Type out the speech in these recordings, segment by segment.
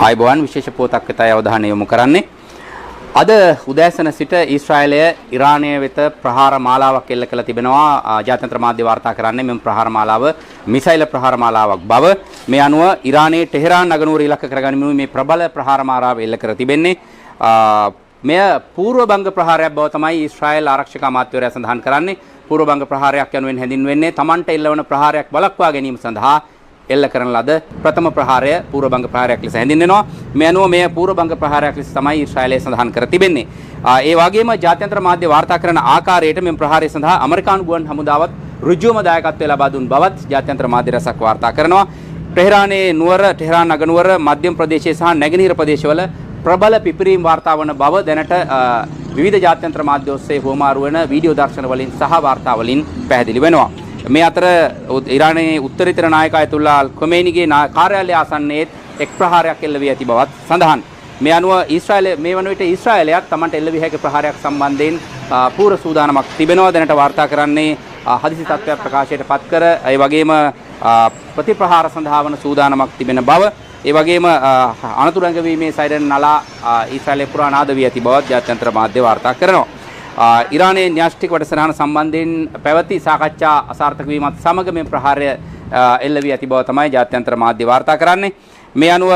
ආයුබෝවන් විශේෂ පුවතක් වෙතයි අවධානය යොමු කරන්නේ. අද උදෑසන සිට ඊශ්‍රායලය ඉරානය වෙත ප්‍රහාර මාලාවක් එල්ල කළ තිබෙනවා. ජාත්‍යන්තර මාධ්‍ය වාර්තා කරන්නේ මෙම ප්‍රහාර මාලාව මිසයිල් ප්‍රහාර මාලාවක් බව. මේ අනුව ඉරානයේ ටෙහෙරාන් නගරනුවර ඉලක්ක කරගනිමින් මේ ප්‍රබල ප්‍රහාර මාලාව එල්ල කර තිබෙන්නේ. මෙය පූර්ව බංග ප්‍රහාරයක් බව තමයි ඊශ්‍රායල් ආරක්ෂක අමාත්‍යවරයා සඳහන් කරන්නේ. පූර්ව බංග ප්‍රහාරයක් යනුවෙන් හැඳින්වෙන්නේ තමන්ට එල්ලවන ප්‍රහාරයක් වළක්වා ගැනීම සඳහා එල්ල කරන ලද ප්‍රථම ප්‍රහාරය පූර්ව බංග ප්‍රහාරයක් ලෙස හැඳින්වෙනවා. මේ අනුව මෙය පූර්ව බංග ප්‍රහාරයක් ලෙස තමයි ඊශ්‍රායලය සඳහන් කර තිබෙන්නේ. ඒ වගේම ජාත්‍යන්තර මාධ්‍ය වාර්තා කරන ආකාරයට මෙම ප්‍රහාරය සඳහා ඇමරිකානු ගුවන් හමුදාවත් ඍජුවම දායකත්වය ලබා දුන් බවත් ජාත්‍යන්තර මාධ්‍ය රසක් වාර්තා කරනවා. ටෙහෙරාන් නගරනුවර මධ්‍යම ප්‍රදේශයේ සහ නැගෙනහිර ප්‍රදේශවල ප්‍රබල පිපිරීම් වාර්තා වන බව දැනට විවිධ ජාත්‍යන්තර මාධ්‍ය ඔස්සේ හුවමාරු වන වීඩියෝ දර්ශන වලින් සහ වාර්තා වලින් පැහැදිලි වෙනවා. මේ අතර ඉරානයේ උත්තරීතර නායක අයතුල්ලා අල් ඛොමේනිගේ කාර්යාලය ආසන්නයේ එක් ප්‍රහාරයක් එල්ල වී ඇති බවත් සඳහන්. මේ අනුව ඊශ්‍රායලය මේ වන විට ඊශ්‍රායලයක් තමන්ට එල්ල වී හැකි ප්‍රහාරයක් සම්බන්ධයෙන් පූර්ව සූදානමක් තිබෙනවා. දැනට වාර්තා කරන්නේ හදිසි තත්ත්වයක් ප්‍රකාශයට පත් කර ඒ වගේම ප්‍රතිප්‍රහාර සඳහා වන සූදානමක් තිබෙන බව. ඒ වගේම අනතුරු ඇඟවීමේ සයිරන් නලා ඊශ්‍රායලයේ පුරා නාද වී ඇති බවත් ජාත්‍යන්තර මාධ්‍ය වාර්තා කරනවා. ඉරානයේ න්‍යෂ්ටික වැඩසටහන සම්බන්ධයෙන් පැවති සාකච්ඡා අසාර්ථක වීමත් සමග මේ ප්‍රහාරය එල්ල වී ඇති බව තමයි ජාත්‍යන්තර මාධ්‍ය වාර්තා කරන්නේ. මේ අනුව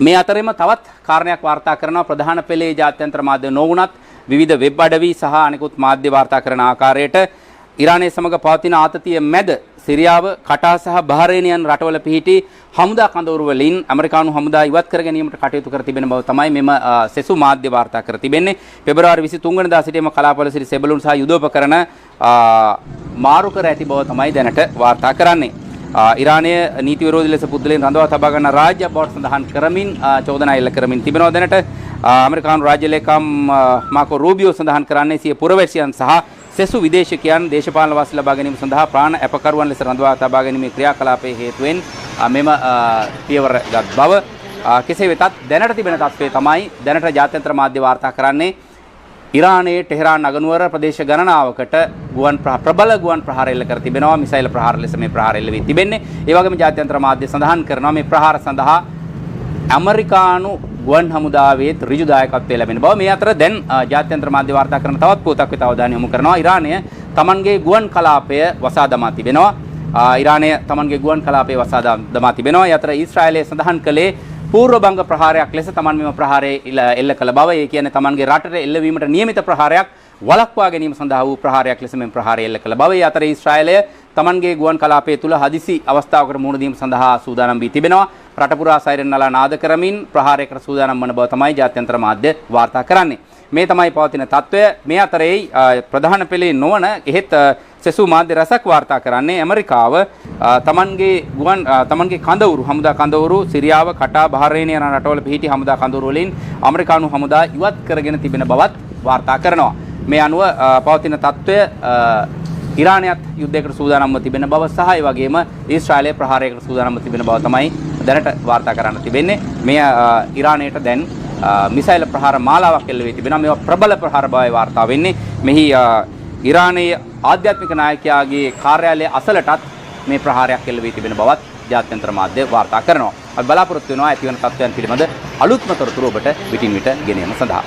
මේ අතරෙම තවත් කාරණයක් වාර්තා කරනවා. ප්‍රධාන පෙළේ ජාත්‍යන්තර මාධ්‍ය නොවුනත් විවිධ වෙබ් අඩවි සහ අනෙකුත් මාධ්‍ය වාර්තා කරන ආකාරයට ඉරානයේ සමග පවතින ආතතිය මැද සිරියාව, කටාර් සහ බහරේන යන රටවල පිහිටි හමුදා කඳවුරු වලින් ඇමරිකානු හමුදා ඉවත් කර ගැනීමට කටයුතු කර තිබෙන බව තමයි මෙම සෙසු මාධ්‍ය වාර්තා කර තිබෙන්නේ. පෙබරවාරි 23 වෙනිදා සිටම කලාපවල සිටි සෙබළුන් සහ යුදෝපකරණ මාරු කර ඇති බව තමයි දැනට වාර්තා කරන්නේ. ඉරානය නීති විරෝධී ලෙස පුද්ගලයන් රඳවා තබා ගන්න රාජ්‍ය බවට සඳහන් කරමින් චෝදනා එල්ල කරමින් තිබෙනවා. දැනට ඇමරිකානු රාජ්‍ය ලේකම් මාකෝ රූබියෝ සඳහන් කරන්නේ සිය පුරවැසියන් සහ සෙසු විදේශිකයන් දේශපාලන වාසි ලබා ගැනීම සඳහා ප්‍රාණ අපකරුවන් ලෙස රඳවා තබා ගැනීමේ ක්‍රියාකලාපයේ හේතුවෙන් මෙම පියවර ගත් බව. කෙසේ වෙතත් දැනට තිබෙන තත්ත්වය තමයි දැනට ජාත්‍යන්තර මාධ්‍ය වාර්තා කරන්නේ ඉරානයේ ටෙහෙරාන් නගරනුවර ප්‍රදේශ ගණනාවකට ප්‍රබල ගුවන් ප්‍රහාර එල්ල කර තිබෙනවා. මිසයිල් ප්‍රහාර ලෙස මේ ප්‍රහාර එල්ල වී තිබෙන්නේ. ඒ වගේම ජාත්‍යන්තර මාධ්‍ය සඳහන් කරනවා මේ ප්‍රහාර සඳහා ඇමරිකානු ගුවන් හමුදාවේ ඍජු දායකත්වය ලැබෙන බව. මේ අතර දැන් ජාත්‍යන්තර මාධ්‍ය වාර්තා කරන තවත් පුවතක් වෙත අවධානය යොමු කරනවා. ඉරානය තමන්ගේ ගුවන් කලාපය වසා දමා තිබෙනවා. ඉරානය තමන්ගේ ගුවන් කලාපය වසා දමා තිබෙනවා. ඒ අතර ඊශ්‍රායලය සඳහන් කළේ පූර්ව බංග ප්‍රහාරයක් ලෙස තමන් මෙම ප්‍රහාරය එල්ල කළ බව. ඒ කියන්නේ තමන්ගේ රටට එල්ලවීමට නියමිත ප්‍රහාරයක් වළක්වා ගැනීම සඳහා වූ ප්‍රහාරයක් ලෙස මෙම ප්‍රහාරය එල්ල කළ බව. ඒ අතර ඊශ්‍රායලය තමන්ගේ ගුවන් කලාපය තුල හදිසි අවස්ථාවකට මුහුණ දීම සඳහා සූදානම් වී තිබෙනවා. රට පුරා සයිරන් නලා නාද කරමින් ප්‍රහාරයකට සූදානම් වන බව තමයි ජාත්‍යන්තර මාධ්‍ය වාර්තා කරන්නේ. මේ තමයි පවතින තත්ත්වය. මේ අතරේ ප්‍රධාන පෙළේ නොවන එහෙත් සෙසු මාධ්‍ය රසක් වාර්තා කරන්නේ ඇමරිකාව තමන්ගේ කඳවුරු හමුදා කඳවුරු සිරියාව, කටාර්, බහරේන යන රටවල පිහිටි හමුදා කඳවුරු වලින් ඇමරිකානු හමුදා ඉවත් කරගෙන තිබෙන බවත් වාර්තා කරනවා. මේ අනුව පවතින තත්ත්වය ඉරානයත් යුද්ධයකට සූදානම්ව තිබෙන බව සහ ඒ වගේම ඊශ්‍රායලය ප්‍රහාරයකට සූදානම්ව තිබෙන බව තමයි දැනට වාර්තා කරන්න තිබෙන්නේ. මේ ඉරානයට දැන් මිසයිල් ප්‍රහාර මාලාවක් එල්ල වී තිබෙනවා. මේවා ප්‍රබල ප්‍රහාර බවයි වාර්තා වෙන්නේ. මෙහි ඉරානයේ ආධ්‍යාත්මික නායකයාගේ කාර්යාලය අසලටත් මේ ප්‍රහාරයක් එල්ල වී තිබෙන බවත් ජාත්‍යන්තර මාධ්‍ය වාර්තා කරනවා. අපි බලාපොරොත්තු වෙනවා ඇතිවන තත්ත්වයන් පිළිබඳ අලුත්ම තොරතුරු ඔබට විටින් විට ගෙනීම සඳහා.